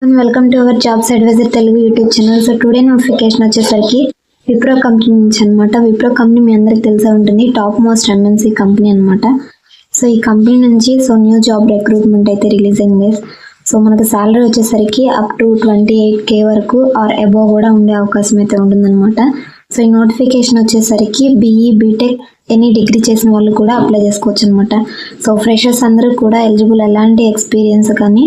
Welcome to our jobs advisor Telugu YouTube channel. So today notification వచ్చేసరికి Wipro company నుంచి అనమాట. Wipro company మీ అందరికి తెలిసే ఉంటుంది, టాప్ మోస్ట్ ఎంఎన్సీ కంపెనీ అనమాట. సో ఈ కంపెనీ నుంచి న్యూ జాబ్ రిక్రూట్మెంట్ అయితే రిలీజ్ అయింది. సో మనకు శాలరీ వచ్చేసరికి అప్ టు 28K వరకు ఆర్ అబోవ్ కూడా ఉండే అవకాశం అయితే ఉంటుందన్నమాట. సో ఈ నోటిఫికేషన్ వచ్చేసరికి బీఈ బీటెక్ ఎనీ డిగ్రీ చేసిన వాళ్ళు కూడా అప్లై చేసుకోవచ్చు అనమాట. సో ఫ్రెషర్స్ అందరూ కూడా ఎలిజిబుల్, ఎలాంటి ఎక్స్పీరియన్స్ కానీ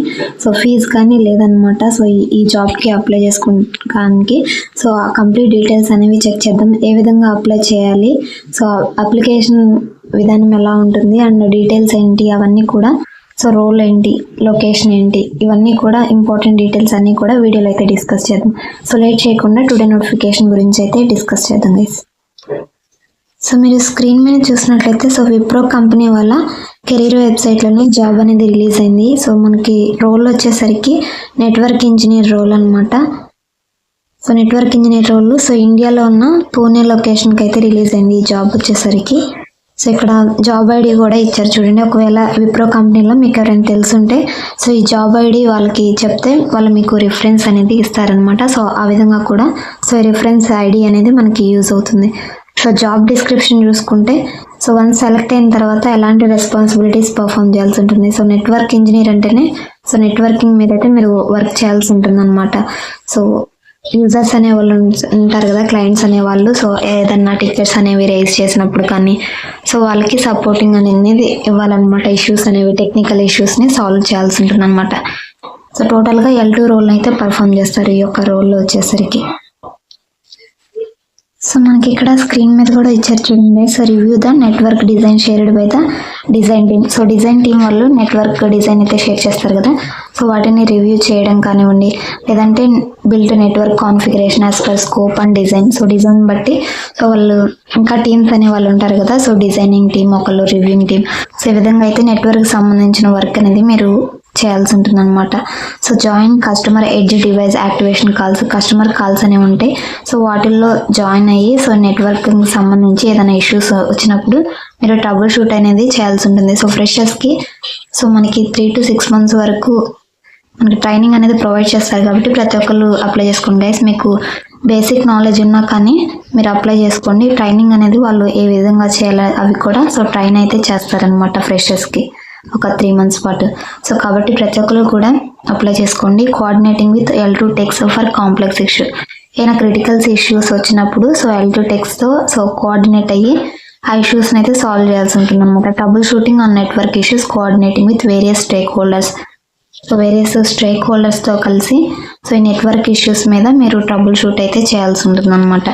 ఫీజు కానీ లేదనమాట. సో ఈ జాబ్కి అప్లై చేసుకోవడానికి సో ఆ కంప్లీట్ డీటెయిల్స్ అనేవి చెక్ చేద్దాం. ఏ విధంగా అప్లై చేయాలి, సో అప్లికేషన్ విధానం ఎలా ఉంటుంది అండ్ డీటెయిల్స్ ఏంటి అవన్నీ కూడా, సో రోల్ ఏంటి, లొకేషన్ ఏంటి, ఇవన్నీ కూడా ఇంపార్టెంట్ డీటెయిల్స్ అన్నీ కూడా వీడియోలో అయితే డిస్కస్ చేద్దాం. సో లేట్ చేయకుండా టుడే నోటిఫికేషన్ గురించి అయితే డిస్కస్ చేద్దాం గైస్. సో మీరు స్క్రీన్ మీద చూసినట్లయితే విప్రో కంపెనీ వాళ్ళ కెరీర్ వెబ్సైట్లోనే జాబ్ అనేది రిలీజ్ అయింది. సో మనకి రోల్ వచ్చేసరికి నెట్వర్క్ ఇంజనీర్ రోల్ అనమాట. సో నెట్వర్క్ ఇంజనీర్ రోల్ ఇండియాలో ఉన్న పూణే లొకేషన్కి అయితే రిలీజ్ అయింది ఈ జాబ్ వచ్చేసరికి. సో ఇక్కడ జాబ్ ఐడి కూడా ఇచ్చారు చూడండి. ఒకవేళ విప్రో కంపెనీలో మీకు ఎవరైనా తెలుసుంటే ఈ జాబ్ ఐడి వాళ్ళకి చెప్తే వాళ్ళు మీకు రిఫరెన్స్ అనేది ఇస్తారనమాట. సో ఆ విధంగా కూడా రిఫరెన్స్ ఐడి అనేది మనకి యూజ్ అవుతుంది. సో జాబ్ డిస్క్రిప్షన్ చూసుకుంటే వన్స్ సెలెక్ట్ అయిన తర్వాత ఎలాంటి రెస్పాన్సిబిలిటీస్ పర్ఫామ్ చేయాల్సి ఉంటుంది. సో నెట్వర్క్ ఇంజనీర్ అంటేనే నెట్వర్కింగ్ మీద అయితే మీరు వర్క్ చేయాల్సి ఉంటుంది అనమాట. సో యూజర్స్ అనే వాళ్ళు ఉంటారు కదా, క్లయింట్స్ అనేవాళ్ళు. సో ఏదన్నా టికెట్స్ అనేవి రేజ్ చేసినప్పుడు కానీ వాళ్ళకి సపోర్టింగ్ అనేది ఇవ్వాలన్నమాట. ఇష్యూస్ అనేవి, టెక్నికల్ ఇష్యూస్ని సాల్వ్ చేయాల్సి ఉంటుంది అనమాట. సో టోటల్గా L2 రోల్ అయితే పర్ఫామ్ చేస్తారు ఈ యొక్క రోల్లో వచ్చేసరికి. సో మనకి ఇక్కడ స్క్రీన్ మీద కూడా ఇచ్చారు చూడండి. So review the network design shared by the design team. So design team వాళ్ళు నెట్వర్క్ డిజైన్ అయితే షేర్ చేస్తారు కదా, సో వాటిని రివ్యూ చేయడం కానివ్వండి, లేదంటే build network configuration as per scope and design. So design బట్టి వాళ్ళు ఇంకా టీమ్స్ అనే వాళ్ళు ఉంటారు కదా, సో డిజైనింగ్ టీమ్, ఒకళ్ళు రివ్యూయింగ్ టీమ్. సో ఈ విధంగా అయితే నెట్వర్క్ సంబంధించిన వర్క్ అనేది మీరు చేయాల్సి ఉంటుంది అనమాట. So join customer edge device activation calls, customer calls అనేవి ఉంటాయి. సో వాటిల్లో జాయిన్ అయ్యి నెట్వర్కింగ్ సంబంధించి ఏదైనా ఇష్యూస్ వచ్చినప్పుడు మీరు ట్రబుల్ షూట్ అనేది చేయాల్సి ఉంటుంది. సో ఫ్రెషర్స్కి మనకి 3 to 6 months వరకు మనకి ట్రైనింగ్ అనేది ప్రొవైడ్ చేస్తారు కాబట్టి ప్రతి ఒక్కళ్ళు అప్లై చేసుకోండి గైస్. మీకు బేసిక్ నాలెడ్జ్ ఉన్నా కానీ మీరు అప్లై చేసుకోండి. ట్రైనింగ్ అనేది వాళ్ళు ఏ విధంగా చేయాలి అవి కూడా ట్రైన్ అయితే చేస్తారనమాట ఫ్రెషర్స్కి ఒక 3 months పాటు. సో కాబట్టి ప్రతి ఒక్కరు కూడా అప్లై చేసుకోండి. Coordinating with L2 techs for complex issue, ఏమైనా క్రిటికల్స్ ఇష్యూస్ వచ్చినప్పుడు L2 టెక్స్తో కోఆర్డినేట్ అయ్యి ఆ ఇష్యూస్ని అయితే సాల్వ్ చేయాల్సి ఉంటుంది అనమాట. Trouble shooting on network issues, coordinating with various stakeholders. Various స్టేక్ హోల్డర్స్తో కలిసి ఈ నెట్వర్క్ ఇష్యూస్ మీద మీరు ట్రబుల్ షూట్ అయితే చేయాల్సి ఉంటుంది అనమాట.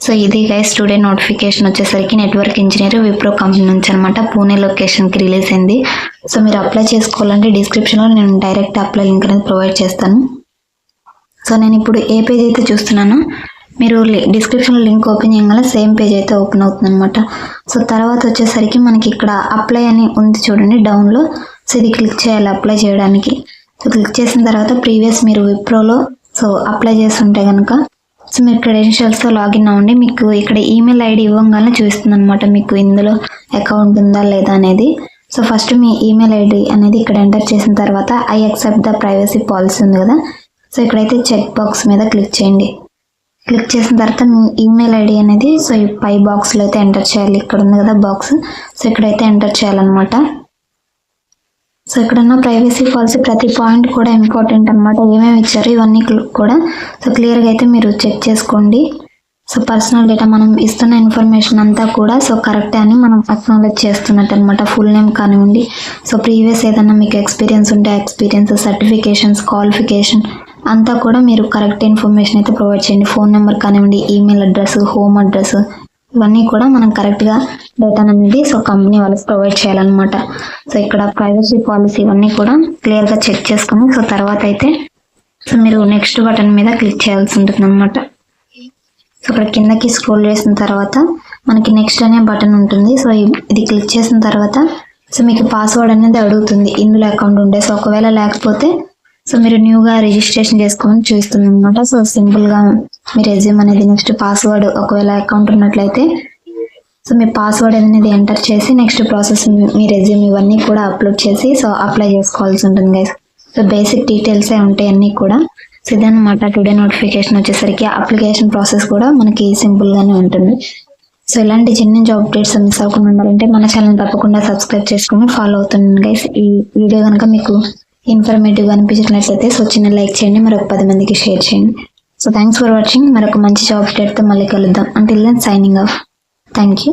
సో ఇది గైస్ టుడే నోటిఫికేషన్ వచ్చేసరికి నెట్వర్క్ ఇంజనీర్ విప్రో కంపెనీ నుంచి అనమాట, పూణే లొకేషన్కి రిలీజ్ అయింది. సో మీరు అప్లై చేసుకోవాలంటే డిస్క్రిప్షన్లో నేను డైరెక్ట్ అప్లై లింక్ అనేది ప్రొవైడ్ చేస్తాను. సో నేను ఇప్పుడు ఏ పేజ్ అయితే చూస్తున్నానో మీరు డిస్క్రిప్షన్లో లింక్ ఓపెన్ చేయగల సేమ్ పేజ్ అయితే ఓపెన్ అవుతుంది అనమాట. సో తర్వాత వచ్చేసరికి మనకి ఇక్కడ అప్లై అని ఉంది చూడండి డౌన్లో. సో ఇది క్లిక్ చేయాలి అప్లై చేయడానికి. సో క్లిక్ చేసిన తర్వాత ప్రీవియస్ మీరు విప్రోలో అప్లై చేస్తుంటే కనుక మీరు క్రెడెన్షియల్స్తో లాగిన్ అవ్వండి. మీకు ఇక్కడ ఈమెయిల్ ఐడి ఇవ్వగానే చూస్తుంది అనమాట మీకు ఇందులో అకౌంట్ ఉందా లేదా అనేది. సో ఫస్ట్ మీ ఈమెయిల్ ఐడి అనేది ఇక్కడ ఎంటర్ చేసిన తర్వాత I accept the privacy policy ఉంది కదా, సో ఇక్కడైతే చెక్ బాక్స్ మీద క్లిక్ చేయండి. క్లిక్ చేసిన తర్వాత మీ ఈమెయిల్ ఐడి అనేది ఈ పై బాక్స్లో అయితే ఎంటర్ చేయాలి. ఇక్కడ ఉంది కదా బాక్స్, సో ఇక్కడైతే ఎంటర్ చేయాలన్నమాట. సో ఇక్కడున్న ప్రైవసీ పాలసీ ప్రతి పాయింట్ కూడా ఇంపార్టెంట్ అనమాట. ఏమేమి ఇచ్చారు ఇవన్నీ కూడా క్లియర్గా అయితే మీరు చెక్ చేసుకోండి. సో పర్సనల్ డేటా మనం ఇస్తున్న ఇన్ఫర్మేషన్ అంతా కూడా కరెక్టే అని మనం అక్నాలెడ్జ్ చేస్తున్నట్టు అనమాట. ఫుల్ నేమ్ కానివ్వండి, ప్రీవియస్ ఏదన్నా మీకు ఎక్స్పీరియన్స్ ఉంటే ఎక్స్పీరియన్స్, సర్టిఫికేషన్స్, క్వాలిఫికేషన్ అంతా కూడా మీరు కరెక్ట్ ఇన్ఫర్మేషన్ అయితే ప్రొవైడ్ చేయండి. ఫోన్ నెంబర్ కానివ్వండి, ఈమెయిల్ అడ్రస్, హోమ్ అడ్రస్, ఇవన్నీ కూడా మనం కరెక్ట్గా డేటా అనేది కంపెనీ వాళ్ళకి ప్రొవైడ్ చేయాలన్నమాట. సో ఇక్కడ ప్రైవసీ పాలసీ ఇవన్నీ కూడా క్లియర్గా చెక్ చేసుకుని తర్వాత అయితే మీరు నెక్స్ట్ బటన్ మీద క్లిక్ చేయాల్సి ఉంటుంది అనమాట. సో ఇక్కడ కిందకి స్క్రోల్ చేసిన తర్వాత మనకి నెక్స్ట్ అనే బటన్ ఉంటుంది. సో ఇది క్లిక్ చేసిన తర్వాత మీకు పాస్వర్డ్ అనేది అడుగుతుంది ఇందులో అకౌంట్ ఉంటే. సో ఒకవేళ లేకపోతే మీరు న్యూగా రిజిస్ట్రేషన్ చేసుకోమని చూస్తుంది అనమాట. సో సింపుల్గా మీ రెజ్యూమ్ అనేది నెక్స్ట్ పాస్వర్డ్ ఒకవేళ అకౌంట్ ఉన్నట్లయితే మీ పాస్వర్డ్ అనేది ఎంటర్ చేసి నెక్స్ట్ ప్రాసెస్ మీ రెజ్యూమ్ ఇవన్నీ కూడా అప్లోడ్ చేసి అప్లై చేసుకోవాల్సి ఉంటుంది గైస్. సో బేసిక్ డీటెయిల్సే ఉంటాయి అన్నీ కూడా. సో ఇదన్నమాట టుడే నోటిఫికేషన్ వచ్చేసరికి. అప్లికేషన్ ప్రాసెస్ కూడా మనకి సింపుల్గానే ఉంటుంది. సో ఇలాంటి చిన్న జాబ్ అప్డేట్స్ మిస్ అవ్వకుండా ఉండాలంటే మన ఛానల్ తప్పకుండా సబ్స్క్రైబ్ చేసుకుని ఫాలో అవుతుంది గైస్. ఈ వీడియో కనుక మీకు ఇన్ఫర్మేటివ్గా అనిపించినట్లయితే సో చిన్న లైక్ చేయండి, మరొక 10 మందికి షేర్ చేయండి. So thanks for watching. మరొక మంచి జాబ్ అప్డేట్తో మళ్ళీ కలుద్దాం. Until then signing off. Thank you.